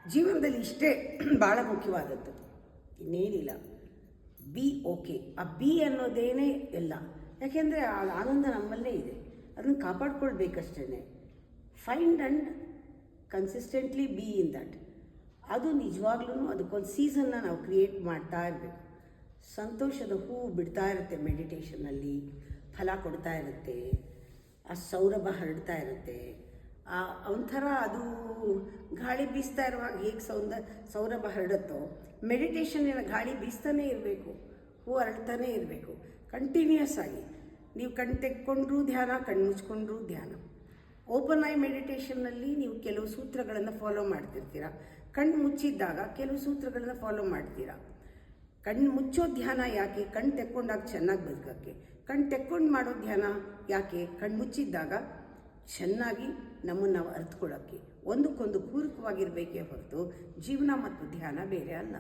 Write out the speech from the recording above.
ಜೀವನದಲ್ಲಿ ಇಷ್ಟೇ ಭಾಳ ಮುಖ್ಯವಾದದ್ದು, ಇನ್ನೇನಿಲ್ಲ. Be okay. ಆ ಬಿ ಅನ್ನೋದೇನೇ ಎಲ್ಲ. ಯಾಕೆಂದರೆ ಆ ಆನಂದ ನಮ್ಮಲ್ಲೇ ಇದೆ, ಅದನ್ನು ಕಾಪಾಡ್ಕೊಳ್ಬೇಕಷ್ಟೇ. Find and consistently be in that. ಅದು ನಿಜವಾಗ್ಲೂ ಅದಕ್ಕೊಂದು ಸೀಸನ್ನ ನಾವು ಕ್ರಿಯೇಟ್ ಮಾಡ್ತಾ ಇರಬೇಕು. ಸಂತೋಷದ ಹೂವು ಬಿಡ್ತಾ ಇರುತ್ತೆ ಮೆಡಿಟೇಷನ್ನಲ್ಲಿ, ಫಲ ಕೊಡ್ತಾ ಇರುತ್ತೆ, ಆ ಸೌರಭ ಹರಡ್ತಾ ಇರುತ್ತೆ. ಒಂಥರ ಅದು ಗಾಳಿ ಬೀಸ್ತಾ ಇರುವಾಗ ಹೇಗೆ ಸೌರಭ ಹರಡುತ್ತೋ, ಮೆಡಿಟೇಷನ್ನಿನ ಗಾಳಿ ಬೀಸ್ತಾನೇ ಇರಬೇಕು, ಹೂ ಹರಡ್ತಾನೇ ಇರಬೇಕು ಕಂಟಿನ್ಯೂಯಸ್ ಆಗಿ. ನೀವು ಕಣ್ಣು ತೆಕ್ಕೊಂಡ್ರೂ ಧ್ಯಾನ, ಕಣ್ಣು ಮುಚ್ಕೊಂಡ್ರೂ ಧ್ಯಾನ. ಓಪನ್ ಐ ಮೆಡಿಟೇಷನ್ನಲ್ಲಿ ನೀವು ಕೆಲವು ಸೂತ್ರಗಳನ್ನು ಫಾಲೋ ಮಾಡ್ತಿರ್ತೀರ, ಕಣ್ಣು ಮುಚ್ಚಿದ್ದಾಗ ಕೆಲವು ಸೂತ್ರಗಳನ್ನು ಫಾಲೋ ಮಾಡ್ತೀರಾ. ಕಣ್ಣು ಮುಚ್ಚೋ ಧ್ಯಾನ ಯಾಕೆ? ಕಣ್ಣು ತೆಕ್ಕೊಂಡಾಗ ಚೆನ್ನಾಗಿ ಬದುಕೋಕ್ಕೆ. ಕಣ್ಣು ತೆಕ್ಕೊಂಡು ಮಾಡೋ ಧ್ಯಾನ ಯಾಕೆ? ಕಣ್ಣು ಮುಚ್ಚಿದ್ದಾಗ ಚೆನ್ನಾಗಿ ನಮ್ಮನ್ನು ನಾವು ಅರಿತುಕೊಳ್ಳೋಕ್ಕೆ. ಒಂದಕ್ಕೊಂದು ಪೂರಕವಾಗಿರಬೇಕೇ ಹೊರತು ಜೀವನ ಮತ್ತು ಧ್ಯಾನ ಬೇರೆ ಅಲ್ಲ.